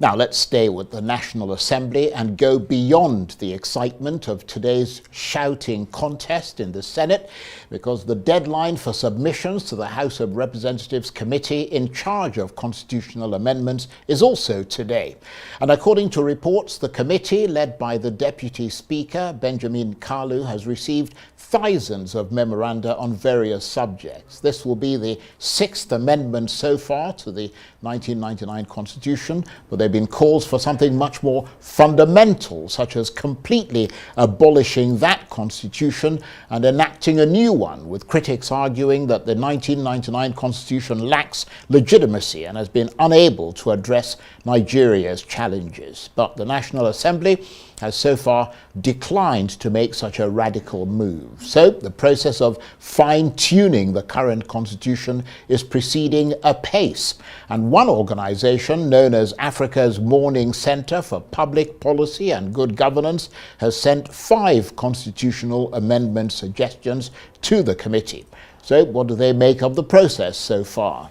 Now let's stay with the National Assembly and go beyond the excitement of today's shouting contest in the Senate, because the deadline for submissions to the House of Representatives committee in charge of constitutional amendments is also today. And according to reports, the committee, led by the Deputy Speaker, Benjamin Kalu, has received thousands of memoranda on various subjects. This will be the 6th amendment so far to the 1999 Constitution, but there have been calls for something much more fundamental, such as completely abolishing that Constitution and enacting a new one, with critics arguing that the 1999 Constitution lacks legitimacy and has been unable to address Nigeria's challenges. But the National Assembly has so far declined to make such a radical move. So the process of fine-tuning the current constitution is proceeding apace. And one organization, known as Africa's Morning Center for Public Policy and Good Governance, has sent 5 constitutional amendment suggestions to the committee. So what do they make of the process so far?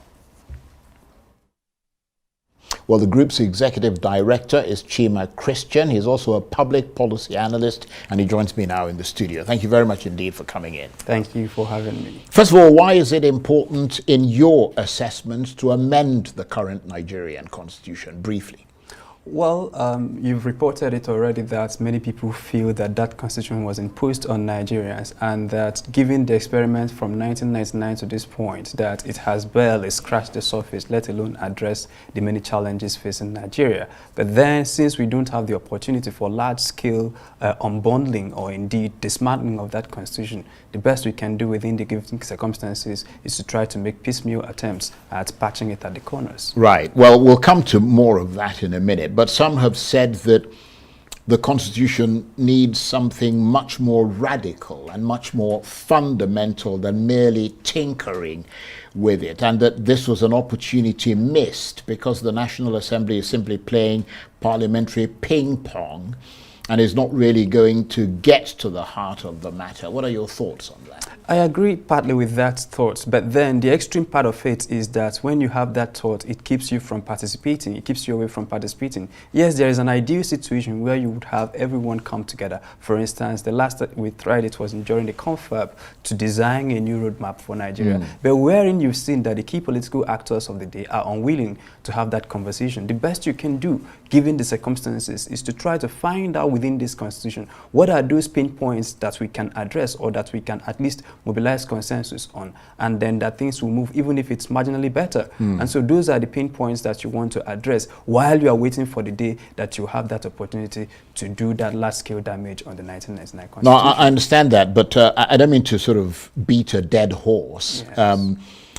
Well, the group's executive director is Chima Christian. He's also a public policy analyst, and he joins me now in the studio. Thank you very much indeed for coming in. Thank you for having me. First of all, why is it important in your assessment to amend the current Nigerian constitution, briefly? Well, you've reported it already that many people feel that that constitution was imposed on Nigerians, and that given the experiment from 1999 to this point, that it has barely scratched the surface, let alone address the many challenges facing Nigeria. But then, since we don't have the opportunity for large-scale unbundling or indeed dismantling of that constitution, the best we can do within the given circumstances is to try to make piecemeal attempts at patching it at the corners. Right. Well, we'll come to more of that in a minute. But some have said that the Constitution needs something much more radical and much more fundamental than merely tinkering with it, and that this was an opportunity missed because the National Assembly is simply playing parliamentary ping-pong and is not really going to get to the heart of the matter. What are your thoughts on that? I agree partly with that thought, but then the extreme part of it is that when you have that thought, it keeps you from participating, it keeps you away from participating. Yes, there is an ideal situation where you would have everyone come together. For instance, the last that we tried it was during the confab to design a new roadmap for Nigeria, but wherein you've seen that the key political actors of the day are unwilling to have that conversation. The best you can do, given the circumstances, is to try to find out within this constitution what are those pain points that we can address, or that we can at least mobilize consensus on, and then that things will move even if it's marginally better. And so those are the pain points that you want to address while you are waiting for the day that you have that opportunity to do that large-scale damage on the 1999 Constitution. No, I understand that, but I don't mean to sort of beat a dead horse. Yes.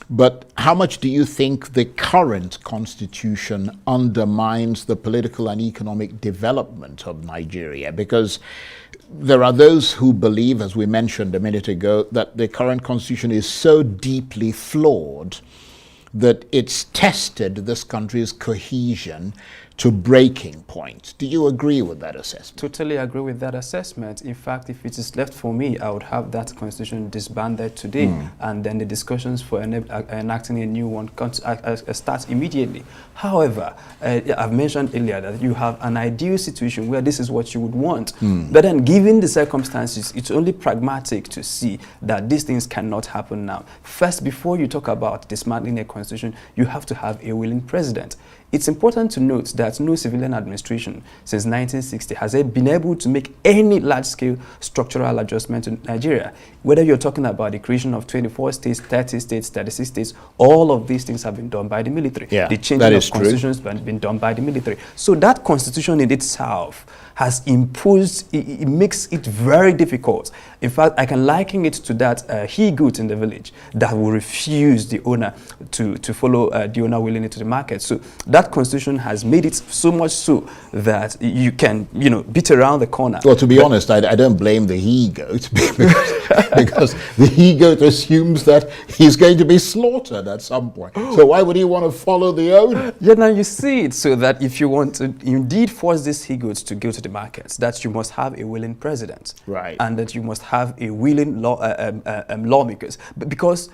But how much do you think the current constitution undermines the political and economic development of Nigeria? Because there are those who believe, as we mentioned a minute ago, that the current constitution is so deeply flawed that it's tested this country's cohesion to breaking point. Do you agree with that assessment? Totally agree with that assessment. In fact, if it is left for me, I would have that constitution disbanded today, and then the discussions for enacting a new one start immediately. However, I've mentioned earlier that you have an ideal situation where this is what you would want, but then given the circumstances, it's only pragmatic to see that these things cannot happen now. First, before you talk about dismantling a constitution, you have to have a willing president. It's important to note that no civilian administration since 1960 has been able to make any large-scale structural adjustment in Nigeria. Whether you're talking about the creation of 24 states, 30 states, 36 states, all of these things have been done by the military. Yeah, the changing of constitutions have been done by the military. So that constitution in itself has imposed, it makes it very difficult. In fact, I can liken it to that he-goat in the village that will refuse the owner to follow the owner willingly to the market. So that constitution has made it so much so that you can, beat around the corner. Well, to be honest, I don't blame the he-goat because the he-goat assumes that he's going to be slaughtered at some point. So why would he want to follow the owner? Yeah, now you see it, so that if you want to indeed force this he-goat to go to the markets, that you must have a willing president, right, and that you must have a willing lawmakers. Because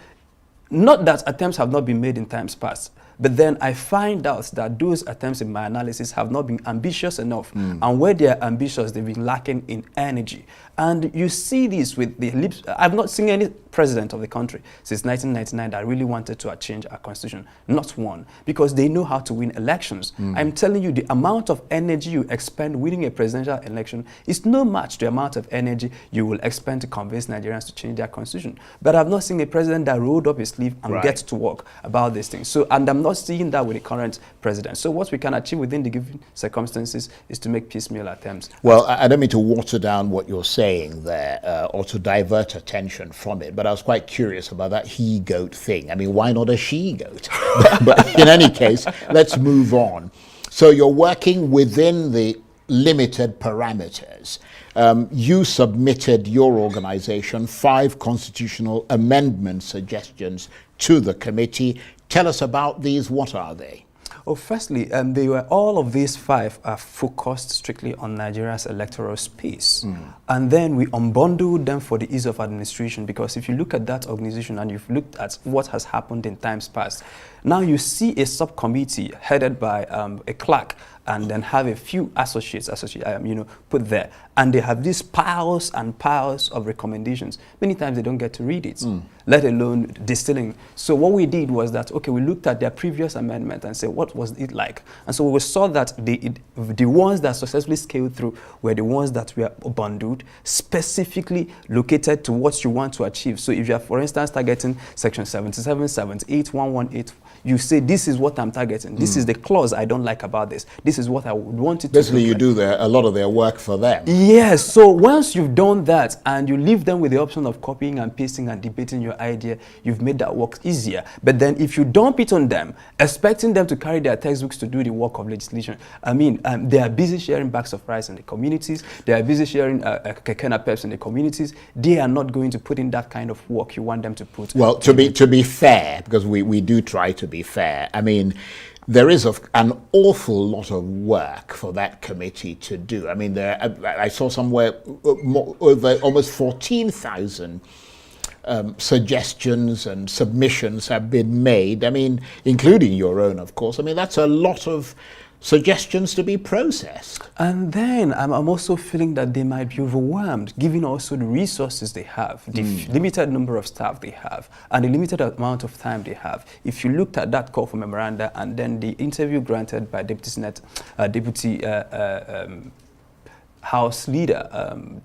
not that attempts have not been made in times past, But then I find out that those attempts in my analysis have not been ambitious enough. And where they are ambitious, they've been lacking in energy. And you see this with the lips. I've not seen any president of the country since 1999 that really wanted to change our constitution. Not one. Because they know how to win elections. I'm telling you, the amount of energy you expend winning a presidential election is no match to the amount of energy you will expend to convince Nigerians to change their constitution. But I've not seen a president that rolled up his sleeve and gets to work about these things. So, and I'm not seeing that with the current president. So what we can achieve within the given circumstances is to make piecemeal attempts. Well, I don't mean to water down what you're saying there or to divert attention from it, but I was quite curious about that he-goat thing. I mean, why not a she-goat? But in any case, let's move on. So you're working within the limited parameters. You submitted, your organization, 5 constitutional amendment suggestions to the committee. Tell us about these. What are they? Oh, firstly, they were, all of these 5 are focused strictly on Nigeria's electoral space. And then we unbundled them for the ease of administration, because if you look at that organization and you've looked at what has happened in times past, now you see a subcommittee headed by a clerk, and then have a few associates, put there. And they have these piles and piles of recommendations. Many times they don't get to read it, let alone distilling. So what we did was that, okay, we looked at their previous amendment and said, what was it like? And so we saw that the ones that successfully scaled through were the ones that were bundled, specifically located to what you want to achieve. So if you are, for instance, targeting section 77, 78, 118, you say, this is what I'm targeting. This is the clause I don't like about this. This is what I would want it to Basically, you like. do a lot of their work for them. Yes. So once you've done that and you leave them with the option of copying and pasting and debating your idea, you've made that work easier. But then if you dump it on them, expecting them to carry their textbooks to do the work of legislation, I mean, they are busy sharing bags of rice in the communities. They are busy sharing kekena peps in the communities. They are not going to put in that kind of work you want them to put. Well, to be fair, because we do try to be fair, I mean, there is an awful lot of work for that committee to do. I mean, I saw somewhere over almost 14,000 suggestions and submissions have been made. I mean, including your own, of course. I mean, that's a lot of suggestions to be processed. And then I'm also feeling that they might be overwhelmed, given also the resources they have, the limited number of staff they have, and the limited amount of time they have. If you looked at that call for memoranda and then the interview granted by Deputy House Leader,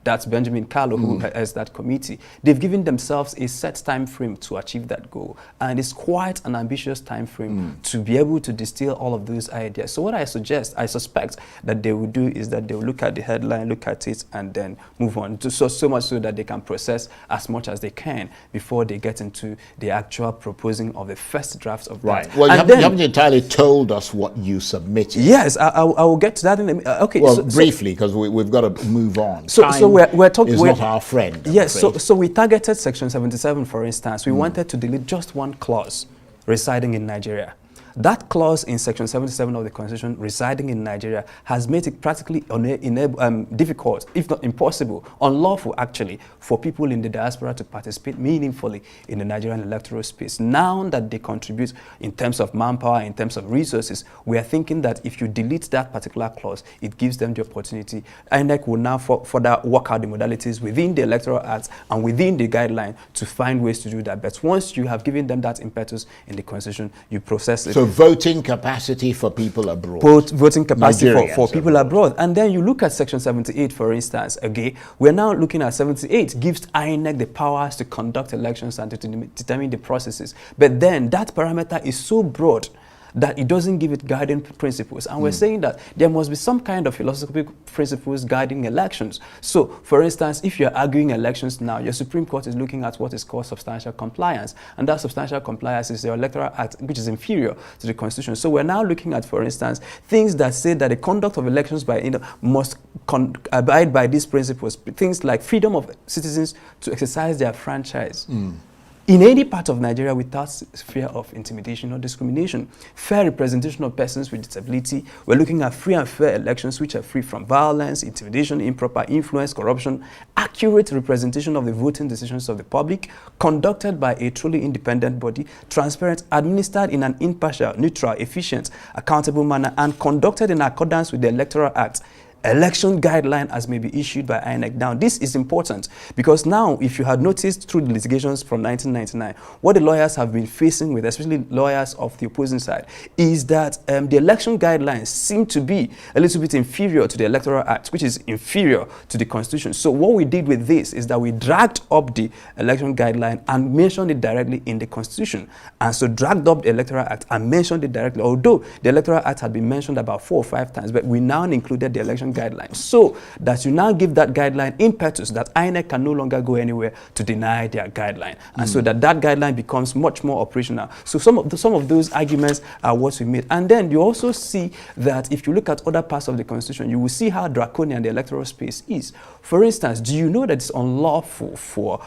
that's Benjamin Carlo, who has that committee, they've given themselves a set time frame to achieve that goal. And it's quite an ambitious time frame to be able to distill all of those ideas. So what I suspect that they will do is that they will look at the headline, look at it, and then move on. So much so that they can process as much as they can before they get into the actual proposing of the first draft of that. Well, you haven't entirely told us what you submitted. Yes, I will get to that in a minute. Okay. Well, briefly, because we've got to move on. So we're talking. Is not our friend. Yes. So we targeted section 77, for instance. We wanted to delete just one clause, residing in Nigeria. That clause in section 77 of the Constitution, residing in Nigeria, has made it practically difficult, if not impossible, unlawful actually, for people in the diaspora to participate meaningfully in the Nigerian electoral space. Now that they contribute in terms of manpower, in terms of resources, we are thinking that if you delete that particular clause, it gives them the opportunity. INEC will now further work out the modalities within the Electoral Act and within the guideline to find ways to do that. But once you have given them that impetus in the Constitution, you process it. So voting capacity for people abroad. Voting capacity for people abroad. And then you look at section 78, for instance. Okay, we're now looking at 78 gives INEC the powers to conduct elections and to determine the processes. But then that parameter is so broad that it doesn't give it guiding principles. And we're saying that there must be some kind of philosophical principles guiding elections. So, for instance, if you're arguing elections now, your Supreme Court is looking at what is called substantial compliance. And that substantial compliance is the Electoral Act, which is inferior to the Constitution. So we're now looking at, for instance, things that say that the conduct of elections must abide by these principles. Things like freedom of citizens to exercise their franchise. in any part of Nigeria without fear of intimidation or discrimination. Fair representation of persons with disability. We're looking at free and fair elections which are free from violence, intimidation, improper influence, corruption, accurate representation of the voting decisions of the public, conducted by a truly independent body, transparent, administered in an impartial, neutral, efficient, accountable manner, and conducted in accordance with the Electoral Act. Election guideline as may be issued by INEC. Now, this is important because now, if you had noticed through the litigations from 1999, what the lawyers have been facing with, especially lawyers of the opposing side, is that the election guidelines seem to be a little bit inferior to the Electoral Act, which is inferior to the Constitution. So what we did with this is that we dragged up the election guideline and mentioned it directly in the Constitution. And so dragged up the Electoral Act and mentioned it directly, although the Electoral Act had been mentioned about 4 or 5 times, but we now included the election guidelines, so that you now give that guideline impetus that INEC can no longer go anywhere to deny their guideline, and so that guideline becomes much more operational. So some of those arguments are what we made. And then you also see that if you look at other parts of the Constitution, you will see how draconian the electoral space is. For instance, do you know that it's unlawful for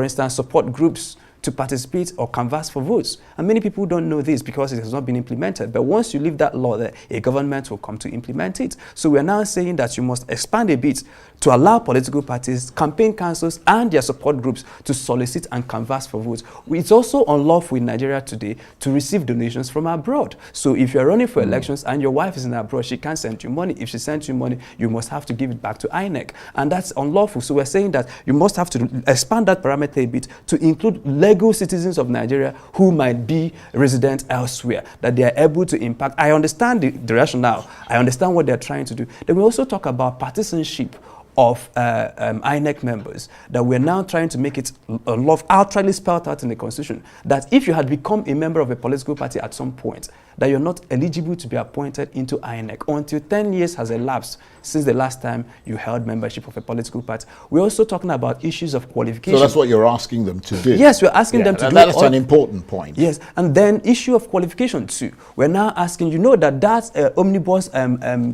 instance, support groups to participate or canvass for votes? And many people don't know this because it has not been implemented. But once you leave that law there, a government will come to implement it. So we're now saying that you must expand a bit to allow political parties, campaign councils, and their support groups to solicit and canvass for votes. It's also unlawful in Nigeria today to receive donations from abroad. So if you're running for elections and your wife is in abroad, she can't send you money. If she sends you money, you must have to give it back to INEC. And that's unlawful. So we're saying that you must have to expand that parameter a bit to include legal citizens of Nigeria who might be resident elsewhere, that they are able to impact. I understand the rationale. I understand what they're trying to do. Then we also talk about partisanship of INEC members, that we're now trying to make it outrightly spelled out in the Constitution, that if you had become a member of a political party at some point, that you're not eligible to be appointed into INEC until 10 years has elapsed since the last time you held membership of a political party. We're also talking about issues of qualification. So that's what you're asking them to do? Yes, we're asking them to do. That's an important point. Yes, and then issue of qualification too. We're now asking, you know, that omnibus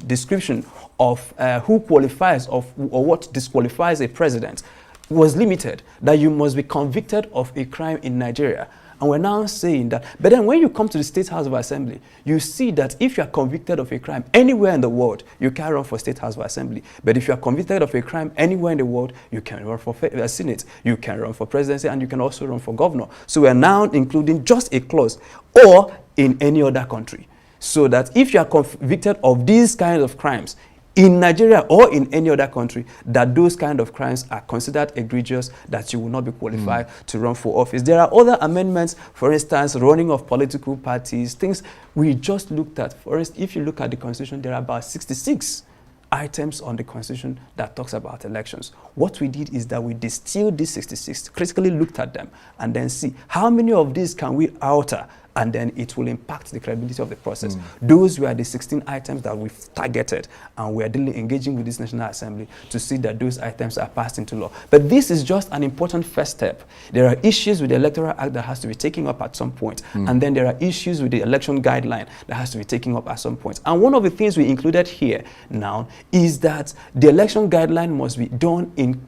description of who qualifies or what disqualifies a president was limited, that you must be convicted of a crime in Nigeria. And we're now saying that, but then when you come to the State House of Assembly, you see that if you are convicted of a crime anywhere in the world, you can run for State House of Assembly. But if you are convicted of a crime anywhere in the world, you can run for Senate, you can run for presidency, and you can also run for governor. So we're now including just a clause, or in any other country. So that if you are convicted of these kinds of crimes, in Nigeria or in any other country, that those kind of crimes are considered egregious, that you will not be qualified to run for office. There are other amendments, for instance, running of political parties, things we just looked at. For instance, if you look at the Constitution, there are about 66 items on the Constitution that talks about elections. What we did is that we distilled these 66, critically looked at them, and then see how many of these can we alter, and then it will impact the credibility of the process. Those were the 16 items that we've targeted, and we are engaging with this National Assembly to see that those items are passed into law. But this is just an important first step. There are issues with the Electoral Act that has to be taken up at some point, and then there are issues with the election guideline that has to be taken up at some point. And one of the things we included here now is that the election guideline must be done in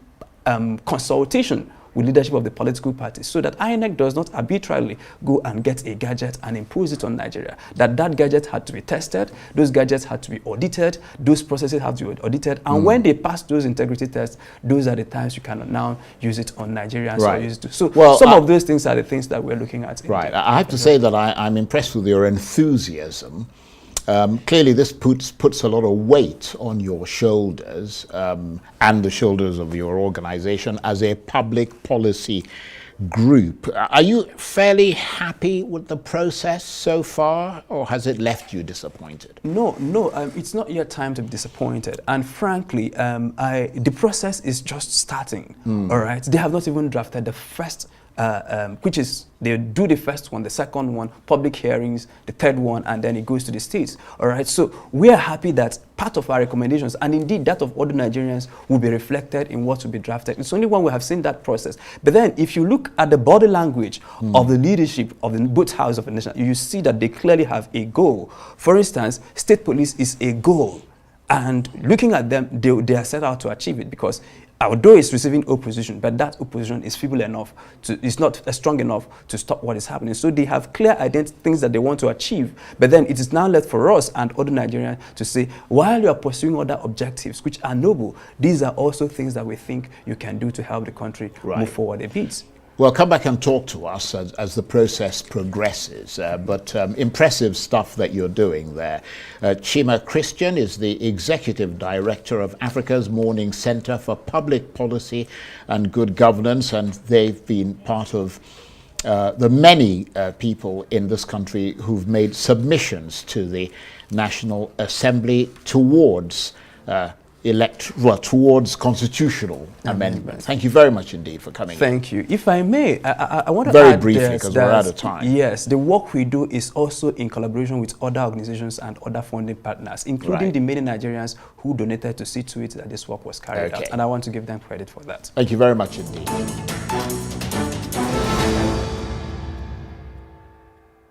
consultation with leadership of the political parties, so that INEC does not arbitrarily go and get a gadget and impose it on Nigeria. That gadget had to be tested, those gadgets had to be audited, those processes have to be audited, and when they pass those integrity tests, those are the times you can now use it on Nigerians. Right. So well, some of those things are the things that we're looking at. Right. I have to say that I'm impressed with your enthusiasm. Clearly, this puts a lot of weight on your shoulders and the shoulders of your organization as a public policy group. Are you fairly happy with the process so far, or has it left you disappointed? No, it's not yet time to be disappointed. And frankly, the process is just starting. All right, they have not even drafted the first which is, they do the first one, the second one, public hearings, the third one, and then it goes to the states. All right, so we are happy that part of our recommendations, and indeed that of other Nigerians, will be reflected in what will be drafted. It's only when we have seen that process. But then if you look at the body language of the leadership of the both houses of the nation, you see that they clearly have a goal. For instance, state police is a goal. And looking at them, they are set out to achieve it, because although it's receiving opposition, but that opposition is feeble enough is not strong enough to stop what is happening. So they have clear identity things that they want to achieve, but then it is now left for us and other Nigerians to say, while you are pursuing other objectives, which are noble, these are also things that we think you can do to help the country move forward a bit. Well, come back and talk to us as the process progresses. But impressive stuff that you're doing there. Chima Christian is the Executive Director of Africa's Morning Center for Public Policy and Good Governance, and they've been part of the many people in this country who've made submissions to the National Assembly towards towards constitutional amendment. Thank you very much indeed for coming. Thank you. If I may, I want to very add briefly, because we're out of time. Yes, the work we do is also in collaboration with other organizations and other funding partners, including the many Nigerians who donated to see to it that this work was carried out. And I want to give them credit for that. Thank you very much indeed.